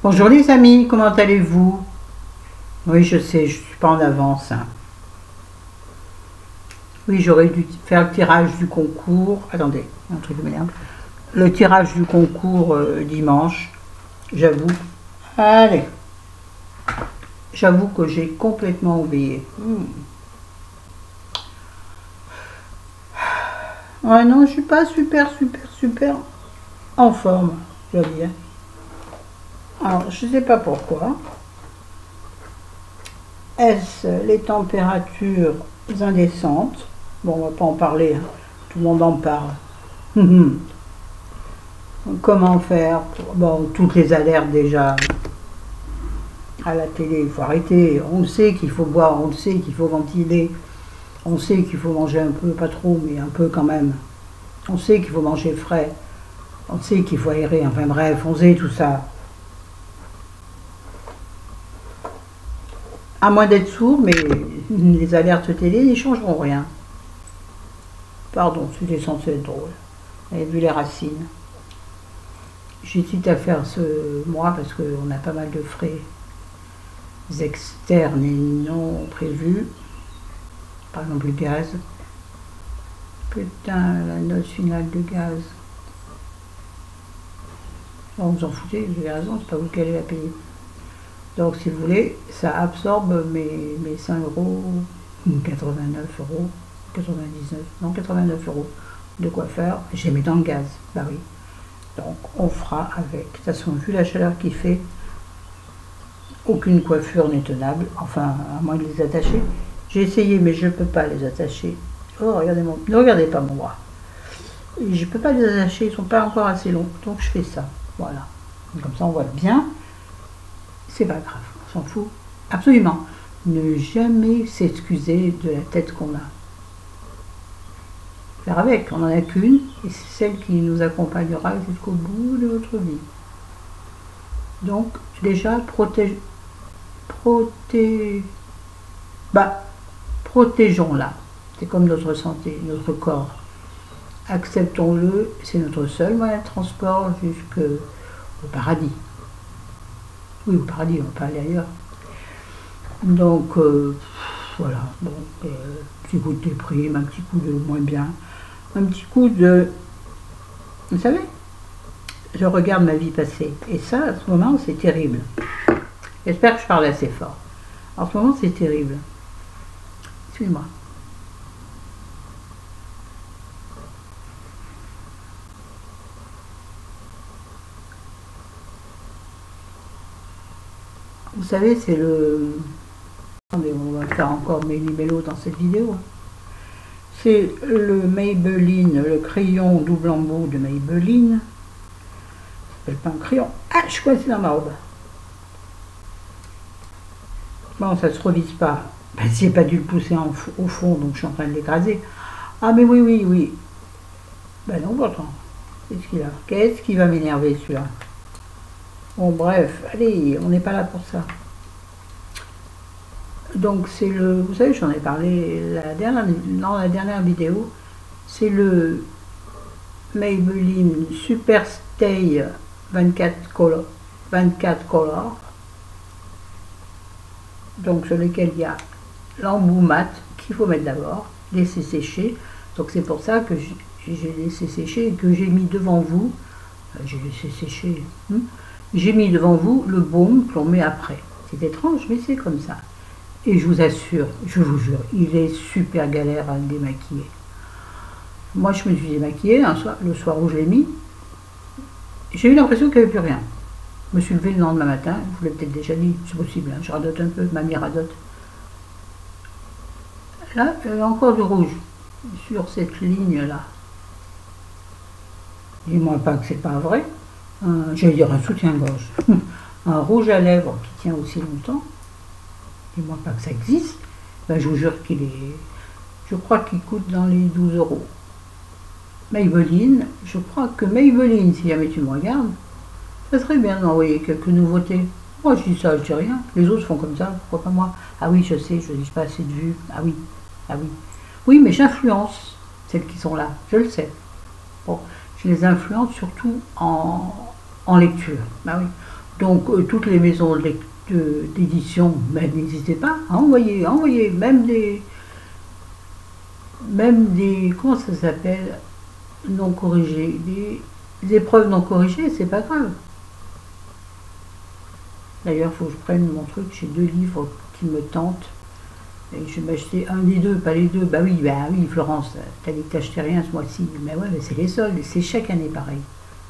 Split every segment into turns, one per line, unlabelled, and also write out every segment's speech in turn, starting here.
Bonjour les amis, comment allez-vous? Oui, je sais, je suis pas en avance, hein. Oui, j'aurais dû faire le tirage du concours. Attendez, un truc de merde. Le tirage du concours dimanche, j'avoue. Allez, j'avoue que j'ai complètement oublié. Ouais, non, je suis pas super en forme, je dois dire. Alors, je sais pas pourquoi. Est-ce les températures indécentes? Bon, on va pas en parler, hein. Tout le monde en parle. Comment faire bon, toutes les alertes déjà à la télé, il faut arrêter. On sait qu'il faut boire, on sait qu'il faut ventiler, on sait qu'il faut manger un peu, pas trop, mais un peu quand même. On sait qu'il faut manger frais, on sait qu'il faut aérer, enfin bref, on sait tout ça. À moins d'être sourd, mais les alertes télé n'y changeront rien. Pardon, c'était censé être drôle. Vous avez vu les racines. J'hésite à faire ce mois parce qu'on a pas mal de frais externes et non prévus. Par exemple le gaz. Putain, la note finale de gaz. Bon, vous en foutez, vous avez raison, c'est pas vous qui allez la payer. Donc si vous voulez, ça absorbe mes 5 euros, 89 euros, 99, non 89 euros de quoi faire. J'ai mis dans le gaz, bah oui. Donc on fera avec. De toute façon, vu la chaleur qu'il fait, aucune coiffure n'est tenable, enfin à moins de les attacher. J'ai essayé mais je ne peux pas les attacher. Oh, regardez ne regardez pas mon bras. Je ne peux pas les attacher, ils ne sont pas encore assez longs, donc je fais ça. Voilà. Comme ça on voit bien. C'est pas grave, on s'en fout. Absolument. Ne jamais s'excuser de la tête qu'on a. Faire avec, on n'en a qu'une, et c'est celle qui nous accompagnera jusqu'au bout de notre vie. Donc, déjà, protégeons-la. C'est comme notre santé, notre corps. Acceptons-le, c'est notre seul moyen de transport jusqu'au paradis. Oui, au paradis, on ne va pas aller ailleurs. Donc, voilà. Bon, petit coup de déprime, un petit coup de moins bien, un petit coup de... Vous savez, je regarde ma vie passée. Et ça, à ce moment, c'est terrible. J'espère que je parle assez fort. En ce moment, c'est terrible. Excuse-moi. Vous savez, c'est le... Attendez, on va faire encore méli-mélo dans cette vidéo. C'est le Maybelline, le crayon double embout de Maybelline. Ça s'appelle pas un crayon. Ah, je suis coincée dans ma robe. Bon, ça se revise pas. Ben, j'ai pas dû le pousser au fond, donc je suis en train de l'écraser. Ah, mais oui. Ben non, pourtant. Qu'est-ce qu'il a? Qu'est-ce qui va m'énerver, celui-là? Bon, bref, allez, on n'est pas là pour ça. Donc, c'est le... Vous savez, j'en ai parlé dans la dernière vidéo. C'est le Maybelline Super Stay 24 Color. Donc, sur lequel il y a l'embout mat qu'il faut mettre d'abord, laisser sécher. Donc, c'est pour ça que j'ai laissé sécher et que j'ai mis devant vous. J'ai laissé sécher. J'ai mis devant vous le baume que l'on met après. C'est étrange, mais c'est comme ça. Et je vous assure, je vous jure, il est super galère à le démaquiller. Moi, je me suis démaquillée le soir où je l'ai mis. J'ai eu l'impression qu'il n'y avait plus rien. Je me suis levée le lendemain matin, je vous l'ai peut-être déjà dit, c'est possible, hein, je radote un peu, mamie radote. Là, il y a encore du rouge sur cette ligne-là. Dis-moi pas que c'est pas vrai. J'allais dire un soutien-gorge. Un rouge à lèvres qui tient aussi longtemps. Dis-moi pas que ça existe. Ben, je vous jure qu'il est... Je crois qu'il coûte dans les 12 euros. Maybelline, je crois que Maybelline, si jamais tu me regardes, ça serait bien d'envoyer quelques nouveautés. Moi, je dis ça, je dis rien. Les autres font comme ça, pourquoi pas moi? Ah oui, je sais, je dis pas assez de vues. Ah oui. Oui, mais j'influence celles qui sont là, je le sais. Bon, je les influence surtout en lecture. Bah oui. Donc toutes les maisons d'édition, ben, n'hésitez pas à envoyer même des, comment ça s'appelle, non corrigés, des épreuves non corrigées, c'est pas grave. D'ailleurs, il faut que je prenne mon truc, j'ai 2 livres qui me tentent. Et je vais m'acheter un des 2, pas les 2. Bah oui, Florence, t'as dit que t'achetais rien ce mois-ci. Mais ouais, mais c'est les soldes, c'est chaque année pareil.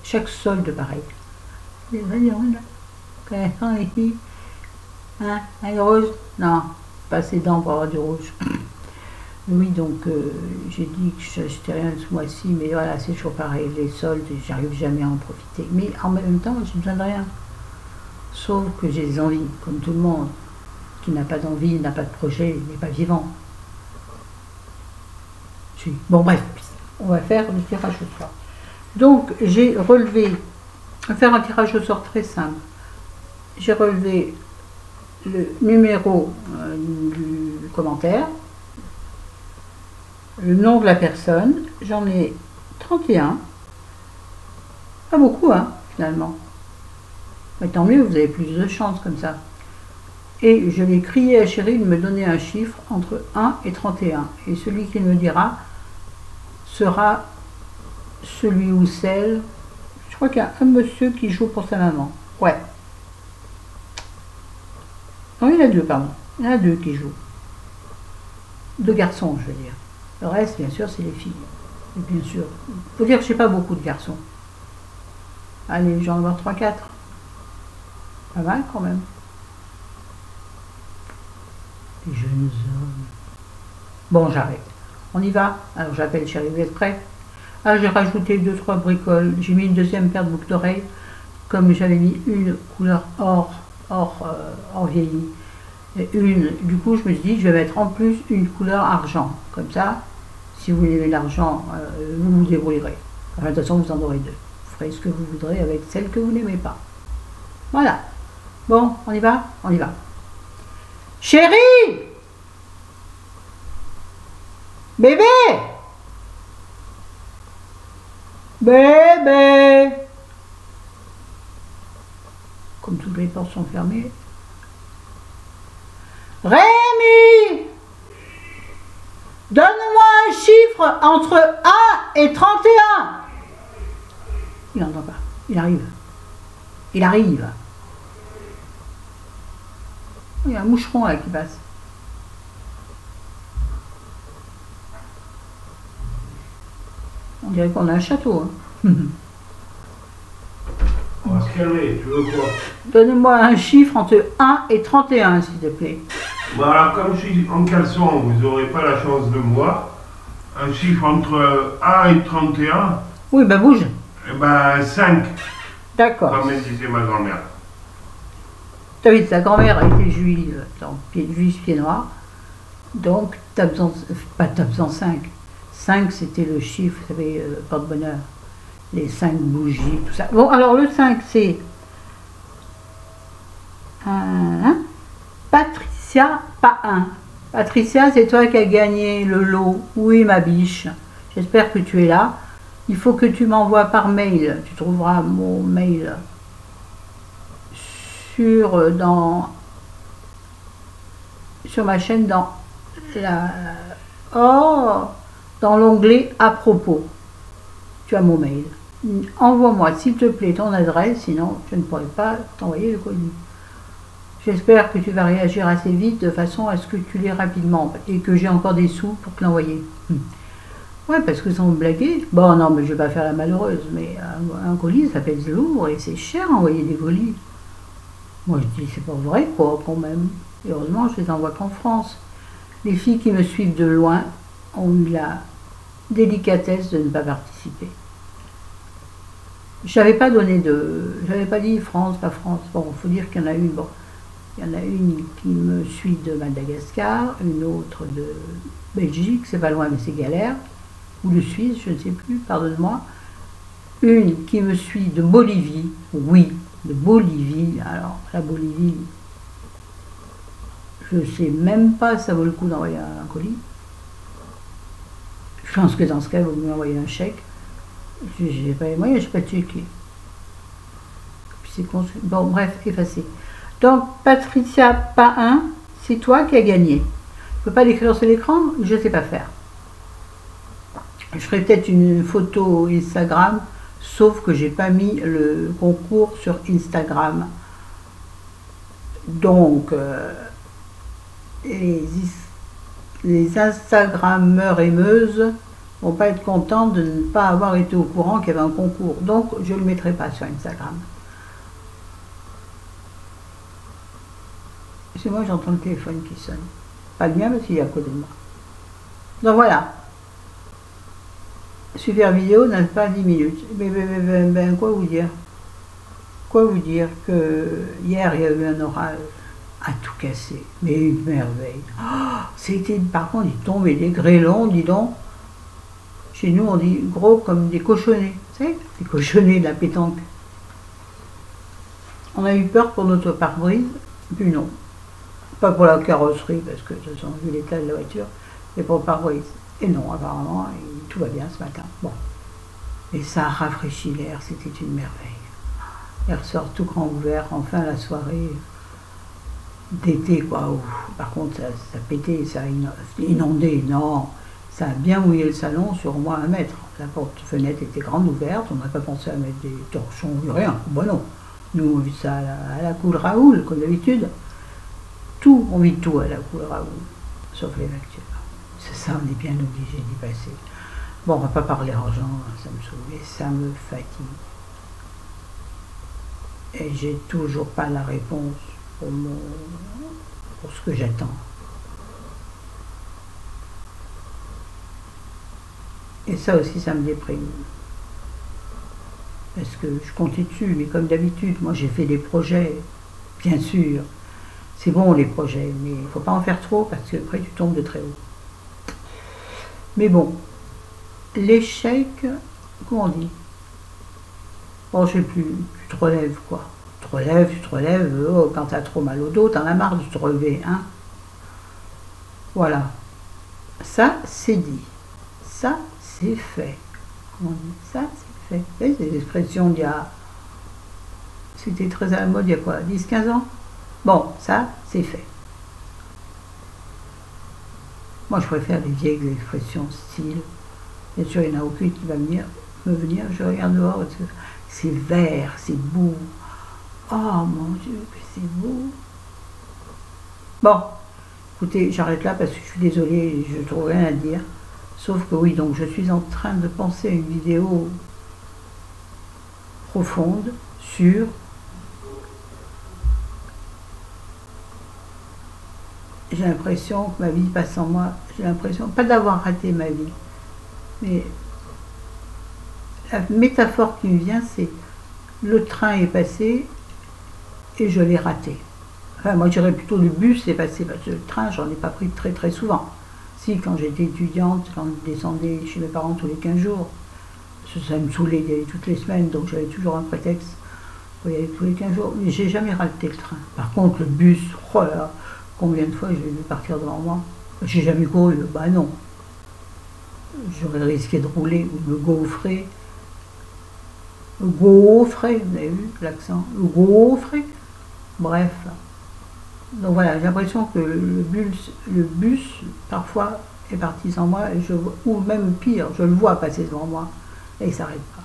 Chaque solde pareil. Ici. Hein, un rose? Non, pas assez dents pour avoir du rouge. Oui, donc j'ai dit que je n'achetais rien ce mois-ci, mais voilà, c'est toujours pareil. Les soldes, j'arrive jamais à en profiter. Mais en même temps, j'ai besoin de rien. Sauf que j'ai des envies, comme tout le monde. Qui n'a pas d'envie, n'a pas de projet, n'est pas vivant. Bon bref, on va faire le tirage au sort. Donc j'ai relevé, on va faire un tirage au sort très simple. J'ai relevé le numéro du commentaire, le nom de la personne, j'en ai 31. Pas beaucoup, hein, finalement. Mais tant mieux, vous avez plus de chance comme ça. Et je vais crier à Chérie de me donner un chiffre entre 1 et 31. Et celui qui me dira sera celui ou celle. Je crois qu'il y a un monsieur qui joue pour sa maman. Ouais. Non, il y en a 2, pardon. Il y en a 2 qui jouent. 2 garçons, je veux dire. Le reste, bien sûr, c'est les filles. Et bien sûr, il faut dire que je n'ai pas beaucoup de garçons. Allez, j'en vais avoir 3-4. Pas mal quand même. Les jeunes hommes. Bon, j'arrête. On y va. Alors j'appelle Chérie, vous êtes prêts? Ah, j'ai rajouté 2-3 bricoles. J'ai mis une deuxième paire de boucles d'oreilles, comme j'avais mis une couleur or vieilli. Et du coup, je me suis dit, je vais mettre en plus une couleur argent. Comme ça, si vous aimez l'argent, vous vous débrouillerez. Enfin, de toute façon, vous en aurez 2. Vous ferez ce que vous voudrez avec celle que vous n'aimez pas. Voilà. Bon, on y va? On y va. Chérie! Bébé! Bébé! Comme toutes les portes sont fermées. Rémi! Donne-moi un chiffre entre 1 et 31. Il n'entend pas. Il arrive. Il arrive. Il y a un moucheron là qui passe. On dirait qu'on a un château. Hein.
On va se calmer, tu veux quoi?
Donne-moi un chiffre entre 1 et 31, s'il te plaît.
Bon, alors, comme je suis en caleçon, vous n'aurez pas la chance de me voir. Un chiffre entre 1 et 31.
Oui, ben bouge.
Eh ben 5.
D'accord.
Comme me disait ma grand-mère.
Tu as vu, ta grand-mère était juive, juive pied noir. Donc, tu as besoin, pas tu as besoin 5. 5, c'était le chiffre, vous savez, porte-bonheur. Les 5 bougies, tout ça. Bon, alors le 5, c'est Patricia, pas 1. Patricia, c'est toi qui as gagné le lot. Oui, ma biche. J'espère que tu es là. Il faut que tu m'envoies par mail. Tu trouveras mon mail sur ma chaîne dans dans l'onglet à propos. Tu as mon mail. Envoie-moi s'il te plaît ton adresse, sinon je ne pourrai pas t'envoyer le colis. J'espère que tu vas réagir assez vite de façon à ce que tu l'aies rapidement et que j'ai encore des sous pour te l'envoyer. Ouais, parce que sans me blaguer, bon non mais je vais pas faire la malheureuse, mais un colis ça pèse lourd et c'est cher envoyer des colis. Moi je dis c'est pas vrai quoi quand même. Et heureusement je les envoie qu'en France. Les filles qui me suivent de loin ont eu la délicatesse de ne pas participer. J'avais pas dit France, pas France. Bon, il faut dire qu'il y en a une. Bon, il y en a une qui me suit de Madagascar, une autre de Belgique, c'est pas loin mais c'est galère, ou de Suisse, je ne sais plus, pardonne-moi. Une qui me suit de Bolivie, oui, de Bolivie. Alors, la Bolivie, je ne sais même pas si ça vaut le coup d'envoyer un colis. Je pense que dans ce cas, il vaut mieux envoyer un chèque. Je n'ai pas les moyens, je ne sais pas checker. c'est bon, bref, effacé. Donc, Patricia Pain, c'est toi qui as gagné. Je peux pas l'écrire sur l'écran, je sais pas faire. Je ferai peut-être une photo Instagram, sauf que j'ai pas mis le concours sur Instagram. Donc, les Instagrammeurs et meuses vont pas être contents de ne pas avoir été au courant qu'il y avait un concours. Donc, je ne le mettrai pas sur Instagram. C'est moi, j'entends le téléphone qui sonne. Pas le mien, parce qu'il est à côté de moi. Donc voilà. Super vidéo, n'a pas 10 minutes. Ben, quoi vous dire? Quoi vous dire que hier, il y a eu un orage à tout casser. Mais une merveille. Oh, c'était, par contre, il tombait des grêlons, dis donc. Chez nous, on dit gros comme des cochonnets. Vous savez, des cochonnets de la pétanque. On a eu peur pour notre pare-brise, puis non. Pas pour la carrosserie, parce que de toute façon, vu l'état de la voiture, mais pour le pare-brise. Et non, apparemment, tout va bien ce matin. Bon. Et ça a rafraîchi l'air, c'était une merveille. Il ressort tout grand ouvert, enfin la soirée d'été, quoi. Ouf. Par contre, ça pétait, ça a inondé. Non, ça a bien mouillé le salon sur au moins 1 mètre. La porte-fenêtre était grande ouverte, on n'a pas pensé à mettre des torchons, rien. Bon non, nous on vit ça à la cool Raoul, comme d'habitude. Tout, on vit tout à la cool Raoul, sauf les factures. C'est ça, on est bien obligé d'y passer. Bon, on va pas parler argent, ça me saoule, et ça me fatigue. Et j'ai toujours pas la réponse pour ce que j'attends. Et ça aussi, ça me déprime. Parce que je comptais dessus, mais comme d'habitude, moi j'ai fait des projets, bien sûr. C'est bon les projets, mais il ne faut pas en faire trop parce que après tu tombes de très haut. Mais bon, l'échec, comment on dit? Bon, je sais plus, tu te relèves quoi. Tu te relèves, oh, quand tu as trop mal au dos, tu en as marre de te relever, hein. Voilà. Ça, c'est dit. Ça, c'est fait. Comment on dit? Ça, c'est fait. C'est des expressions d'il y a... C'était très à la mode il y a quoi, 10-15 ans? Bon, ça, c'est fait. Moi, je préfère les vieilles expressions style. Bien sûr, il n'y en a aucune qui va me venir. Je regarde dehors parce que c'est vert, c'est beau. Oh mon Dieu, que c'est beau. Bon, écoutez, j'arrête là parce que je suis désolée, je ne trouve rien à dire. Sauf que oui, donc je suis en train de penser à une vidéo profonde sur j'ai l'impression que ma vie passe en moi. J'ai l'impression, pas d'avoir raté ma vie, mais la métaphore qui me vient, c'est le train est passé et je l'ai raté. Enfin, moi, je dirais plutôt le bus est passé, parce que le train, j'en ai pas pris très souvent. Si, quand j'étais étudiante, quand je descendais chez mes parents tous les 15 jours, ça me saoulait d'y aller toutes les semaines, donc j'avais toujours un prétexte pour y aller tous les 15 jours. Mais j'ai jamais raté le train. Par contre, le bus, oh là là, combien de fois je l'ai vu partir devant moi? J'ai jamais couru, bah non. J'aurais risqué de rouler ou de me gaufrer. Le gaufrer, vous avez vu l'accent? Le gaufrer. Bref. Donc voilà, j'ai l'impression que le bus, parfois, est parti sans moi, et ou même pire, je le vois passer devant moi, et il ne s'arrête pas.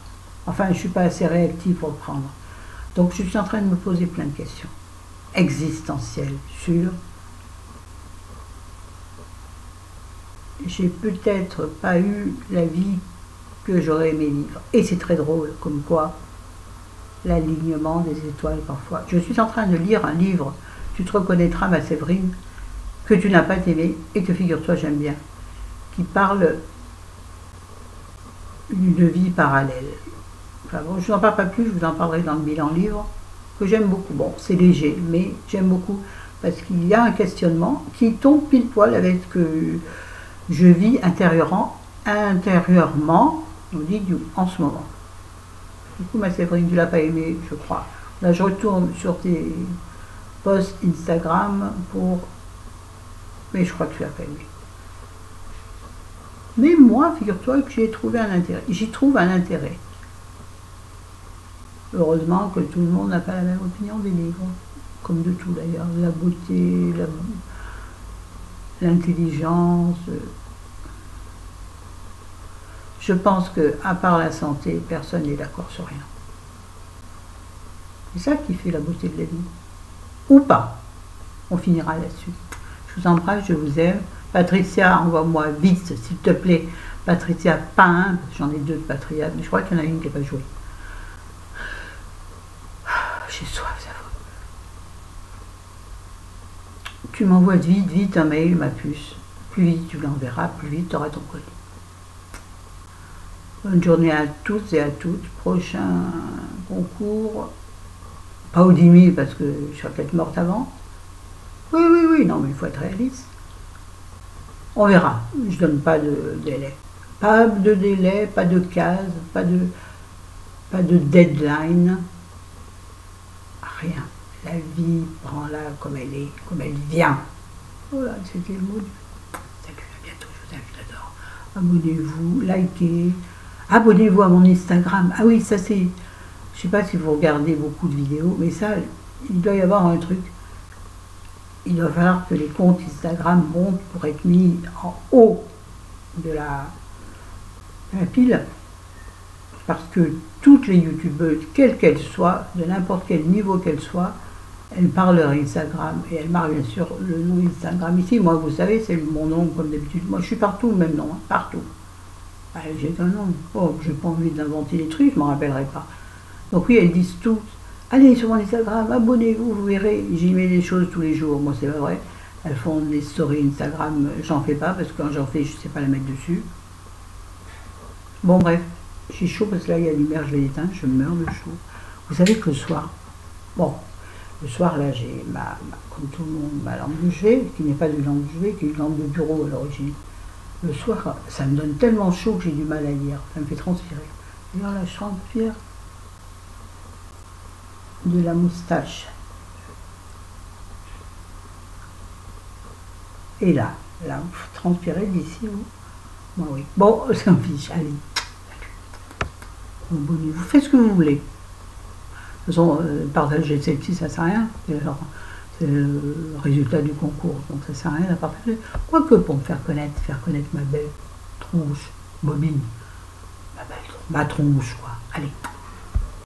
Enfin, je ne suis pas assez réactive pour le prendre. Donc je suis en train de me poser plein de questions existentielles sur... J'ai peut-être pas eu la vie que j'aurais aimé vivre. Et c'est très drôle, comme quoi, l'alignement des étoiles parfois. Je suis en train de lire un livre, Tu te reconnaîtras, ma Séverine, que tu n'as pas aimé et que, figure-toi, j'aime bien, qui parle d'une vie parallèle. Enfin bon, je n'en parle pas plus, je vous en parlerai dans le bilan livre, que j'aime beaucoup. Bon, c'est léger, mais j'aime beaucoup, parce qu'il y a un questionnement qui tombe pile poil avec ce que je vis intérieurement, on dit en ce moment. Du coup, ma Séverine, tu ne l'as pas aimé, je crois. Là, je retourne sur tes posts Instagram pour... Mais je crois que tu ne l'as pas aimé. Mais moi, figure-toi que j'ai trouvé un intérêt. J'y trouve un intérêt. Heureusement que tout le monde n'a pas la même opinion des livres, comme de tout d'ailleurs, la beauté, l'intelligence. Je pense que, à part la santé, personne n'est d'accord sur rien. C'est ça qui fait la beauté de la vie. Ou pas. On finira là-dessus. Je vous embrasse, je vous aime. Patricia, envoie-moi vite, s'il te plaît. Patricia Pain, j'en ai deux de Patricia, mais je crois qu'il y en a une qui n'a pas joué. J'ai soif, ça va. Tu m'envoies vite un mail, ma puce. Plus vite tu l'enverras, plus vite tu auras ton colis. Bonne journée à tous et à toutes. Prochain concours. Pas aux 10 000 parce que je serais peut-être morte avant. Oui, non, mais il faut être réaliste. On verra. Je ne donne pas de délai. Pas de délai, pas de case, pas de deadline. Rien. La vie, prends-la comme elle est, comme elle vient. Voilà, c'était le mot du... Salut, à bientôt, je vous invite, j'adore. Abonnez-vous, likez. Abonnez-vous à mon Instagram. Ah oui, ça c'est... Je sais pas si vous regardez beaucoup de vidéos, mais ça, il doit y avoir un truc. Il va falloir que les comptes Instagram montent pour être mis en haut de la pile. Parce que toutes les youtubeuses, quelles qu'elles soient, de n'importe quel niveau qu'elles soient, elles parlent leur Instagram. Et elles marquent bien sûr le nom Instagram ici. Moi, vous savez, c'est mon nom comme d'habitude. Moi, je suis partout, le même nom, hein, partout. J'ai qu'un nom. Oh, j'ai pas envie d'inventer des trucs, je m'en rappellerai pas. Donc oui, elles disent toutes, allez sur mon Instagram, abonnez-vous, vous verrez, j'y mets des choses tous les jours. Moi, c'est pas vrai. Elles font des stories Instagram, j'en fais pas, parce que quand j'en fais, je sais pas la mettre dessus. Bon, bref, j'ai chaud parce que là, il y a la lumière, je vais l'éteindre, je meurs de chaud. Vous savez que le soir, bon, le soir, là, j'ai comme tout le monde, ma lampe de chevet, qui n'est pas de lampe de chevet, qui est une lampe de bureau à l'origine. Le soir, ça me donne tellement chaud que j'ai du mal à lire, ça me fait transpirer. D'ailleurs, là, je transpire de la moustache. Et là, vous transpirez d'ici, vous. Bon, oui. Bon, c'est un fiche, allez. Abonnez-vous, faites ce que vous voulez. De toute façon, partager celle-ci, ça sert à rien. C'est le résultat du concours, donc ça sert à rien à partager. Quoique pour me faire connaître ma belle tronche, bobine, ma tronche, quoi. Allez.